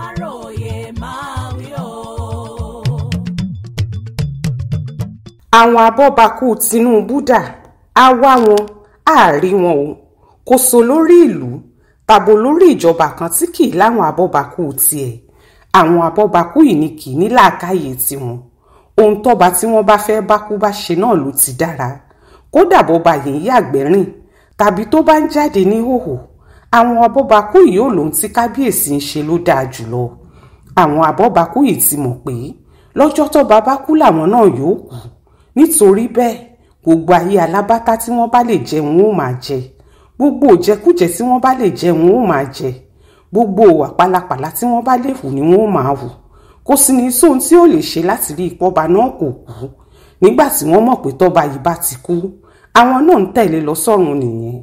Aláròyé máa wí o. Àwọn abọ́bakú Tinubu dà, á wá wọn, á rí wọn o. Kò sọ lórí ìlú tàbí lórí ìjọba kan tí kì í láwọn abọ́bakú tiẹ̀. Àwọn abọ́bakú yìí ni kì í ní làákàyè tiwọn. Ohun tọ́ba tí wọ́n bá fẹ́ bákú bá ṣe náà ló ti dára. Kódà bọ́ba yìí ń yàgbẹ́ rìn tàbí tó bá ń jáde ní hòhò, àwọn abọ́bakú yìí ò lóhun tí kábíyèsí ń ṣe ló dáa jùlọ. Àwọn abọ́bakú yìí ti mọ̀ pé lọ́jọ́ tọ́ba bá kú làwọn náà yóò kú. Nítorí bẹ́ẹ̀, gbogbo ayé alábátá tí wọ́n bá lè jẹ wọn ó máa jẹ. Gbogbo òjẹkújẹ tí wọ́n bá lè jẹ wọn ó máa jẹ. Gbogbo òwà pálapàla tí wọ́n bá lè hù ni wọ́n ó máa hù. Kò sí ní sóhun tí ó lè ṣe láti rí ìpọ́ba náà kò kú. Nígbà tí wọ́n mọ̀ pé tọ́ba yìí bá ti kú, àwọn náà ń tẹ̀lé lọ sọ́run nìyẹn.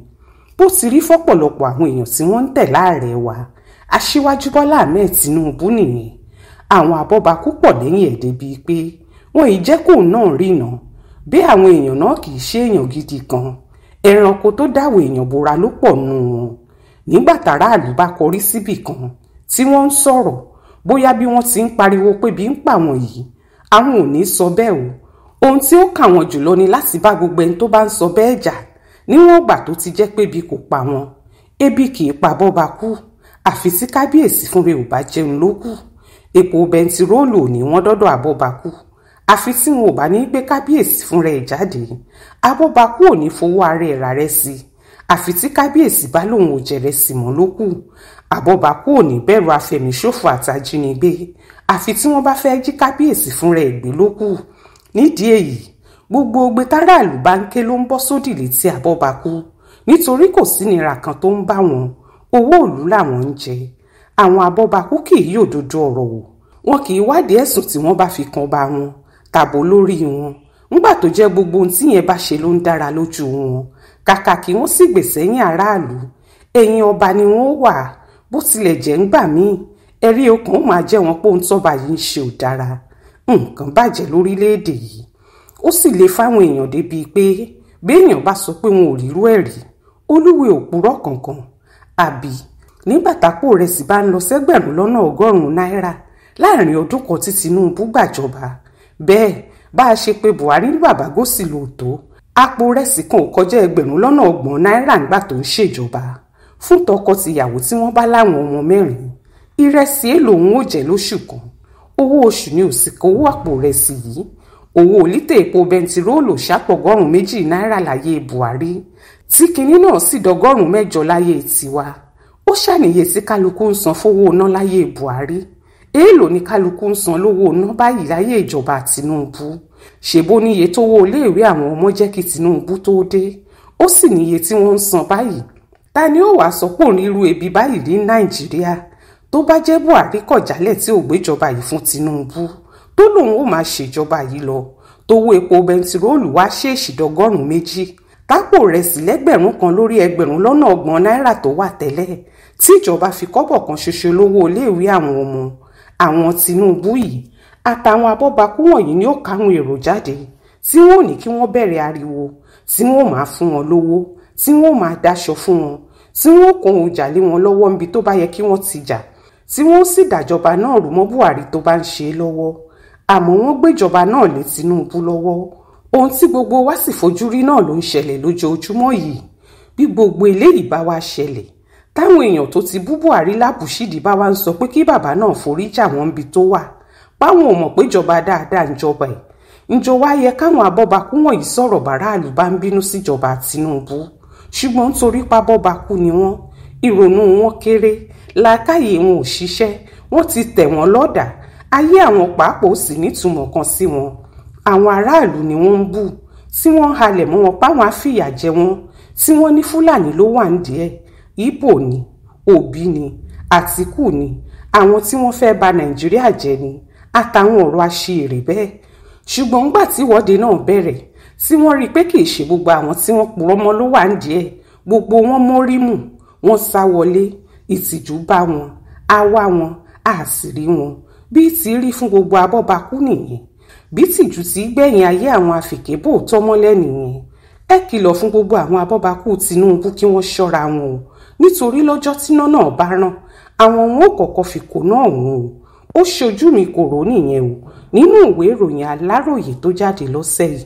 Bó ti rí fọ́pọ̀lọpọ̀ àwọn èèyàn tí wọ́n ń tẹ̀lé ààrẹ wa, Aṣíwájú Bọ́lá Ahmed Tinubu nìyẹn. Àwọn abọ́bakú pọ̀ lẹ́yìn ẹ̀ débi pé wọn ì jẹ́ kóun náà rìnà. Bí àwọn èèyàn náà kì í ṣe èèyàn gidi kan, ẹranko tó dáwọ̀ èèyàn bora ló pọ̀ nù wọn. Nígbà tàráàlú bá kọrí síbì kan tí wọ́n ń sọ̀rọ̀, bóyá bí wọ́n ti ń pariwo pé bí ń pa wọn yìí, àwọn ò ní sọ bẹ́ẹ̀ o. Ohun tí ó kà wọ́n jùlọ ni láti bá gbogbo ẹni tó bá ń sọ bẹ́ẹ̀ jà níwọ̀n ìgbà tó ti jẹ́ pé ebi kò pa wọn. Ebi kì í pa abọ́bakú, àfi tí kábíyèsí fúnra ò bá jẹun ló kù. Epo bẹntiróòlù ò ní wọ́n dọ́dọ̀ abọ́bakú, àfi tí wọn ò bá ní gbé kábíyèsí fúnra ẹ̀ jáde. Abọ́bakú ò ní fowó ara ẹ̀ rà rẹsì, àfi tí kábíyèsí bá lòun ò jẹ̀rẹsì mọ́ ló kù. Abọ́bakú ò ní bẹ̀rù afẹ̀míṣòfò àtàjínigbé, àfi tí wọ́n bá fẹ́ jí kábíyèsí fúnra ẹ̀ gbé ló kù. Nídìí èyí, gbogbo ogbe táràlú bá ń ké ló ń bọ́ sódì létí abọ́bakú, nítorí kò sí nira kan tó ń bá wọn. Owó ìlú làwọn ń jẹ. Àwọn abọ́bakú kì í yòdodo ọ̀rọ̀ wò, wọn kì í wádìí ẹ̀sùn tí wọ́n bá fi kan bá wọn tàbó lórí wọn. Nígbà tó jẹ́ gbogbo ohun tí yẹn bá ṣe ló ń dára lójú wọn, kàkà kí wọ́n sì gbè sẹ́yìn aráàlú, ẹ̀yìn ọba ni wọ́n wà. Bó tilẹ̀ jẹ́ ń gbà míì, ẹ̀rí ọkàn ó máa jẹ́ wọn pé ohun tọ́ba yìí ń ṣe ò dára. Nǹkan bàjẹ́ lórílẹ̀‐èdè yìí. Ó sì le fáwọn èèyàn débi pé béèyàn bá sọ pé wọn ò rírú ẹ̀ rí, olúwe ò purọ́ kankan. Àbí nígbà tápò rẹ̀ sì bá ń lọ sẹ́gbẹ̀rún lọ́nà 100 náírà láàrin ọdún kan tí Tinubu gbàjọba. Bẹ́ẹ̀ bá a ṣe pé Buhari ní bàbá gòsì lóòótọ́, àpò rẹ̀sì kan ò kọjá ẹgbẹ̀rún lọ́nà 30 náírà nígbà tó ń ṣèjọba. Fún tọkọ-tìyàwó tí wọ́n bá láwọn ọmọ 4, ìrẹsì èlò òun ò jẹ́ lóṣù kan. Owó oṣù ni ò sì kówó àpò rẹ̀sì yìí. Owó lítà epo bẹntiróòlù ṣàpọ̀ 2 náírà láyé Buhari, tí kinní náà sì dọ́gọ́rùn 8 láyé tiwa. Ó ṣàníyè tí kálukú ń san fowó ná láyé Buhari. Èèlò ni kálukú ń san lówó ná báyìí láyé ìjọba Tinubu. Ṣèbó níye tówó iléèwé àwọn ọmọ jẹ́ kí Tinubu tó dé, ó sì níye tí wọ́n ń san báyìí. Ta ni ó wàá sọ pé òun irú ebi báyìí ní Nàìjíríà? Tó bá jẹ́ Buhari kọ̀ jálẹ̀ tí ò gbéjọba yìí fún Tinubu, tó lòun ó máa ṣèjọba yìí lọ, tówó epo bẹntiróòlù wá ṣèèṣì dọ́gọ́rùn 2, tápò rẹsì lẹ́gbẹ̀rún kan lórí ẹgbẹ̀rún lọ́nà 30 náírà tó wà tẹ́lẹ̀, tí ìjọba fi kọ́bọ̀ kan ṣoṣo lówó iléèwé àwọn ọmọ. Àwọn Tinubu yìí àtàwọn abọ́bakú wọ̀nyí ni ó káwọn èrò jáde tí wọ́n ò ní kí wọ́n bẹ̀rẹ̀ ariwo, tí wọ́n máa fún wọn lówó, tí wọ́n máa dáṣọ fún wọn, tí wọ́n kó ọjà lé wọn lọ́wọ́ níbi tó bá yẹ kí wọ́n ti jà, tí wọ́n sì dájọba náà rú mọ́ Buhari tó bá ń ṣe é lọ́wọ́. Àmọ́ wọ́n gbéjọba náà lé Tinubu lọ́wọ́. Ohun tí gbogbo wa sì fojú rí náà ló ń ṣẹlẹ̀ lójoojúmọ́ yìí. Bí gbogbo eléyìí bá wá ṣẹlẹ̀, táwọn èèyàn tó ti bú Buhari lábùṣídìí bá wá ń sọ pé kí bàbá náà forí jà wọ́n níbi tó wà, báwọn ò mọ̀ pé ìjọba dáadáa ń jọba ẹ̀. Ǹjọ́ wá yẹ káwọn abọ́bakú wọ̀nyí sọ̀rọ̀ bàráàlú bá ń bínú síjọba Tinubu. Ṣùgbọ́n nítorí pábọ́bakú ni wọ́n, ìrònú wọn kéré, làákàyè wọn ò ṣiṣẹ́, wọ́n ti tẹ̀ wọ́n lọ́dà. Ayé àwọn pàápàá ò sì nítumọ̀ kan sí wọn. Àwọn aráàlú ni wọ́n ń bú, tí wọ́n ń halẹ̀ mọ́ wọn páwọn á fìyà jẹ wọn, tí wọ́n ní Fúlàní ló wà nídìí ẹ̀, Ìgbò ni, Òbí ni, Àtíkù ni, àwọn tí wọ́n fẹ́ bà Nàìjíríà jẹ́ ni, àtàwọn ọ̀rọ̀ àṣìírí bẹ́ẹ̀. Ṣùgbọ́n nígbà tí ìwọ́de náà bẹ̀rẹ̀, tí wọ́n rí pé kì í ṣe gbogbo àwọn tí wọ́n purọ́ mọ́ ló wà nídìí ẹ̀, gbogbo wọn mórí mù, wọ́n sá wọlé, ìtìjú bá wọn, á wá wọn, á sì rí wọn. Bí ti rí fún gbogbo abọ́bakú nìyẹn. Bí tìjú ti gbẹ̀yìn ayé àwọn àfìkébò tọ́mọ́lẹ̀ nìyẹn. Ẹ kìlọ̀ fún gbogbo àwọn abọ́bakú Tinubu kí wọ́n ṣọ́ra wọn o, nítorí lọ́jọ́ tíná náà bá rán, àwọn wọn ò kọ́kọ́ fi kóná ọ̀hún o. Ó ṣojú mi kò rò nìyẹn o nínú ìwé ìròyìn Aláròyé tó jáde lọ́sẹ̀ yìí.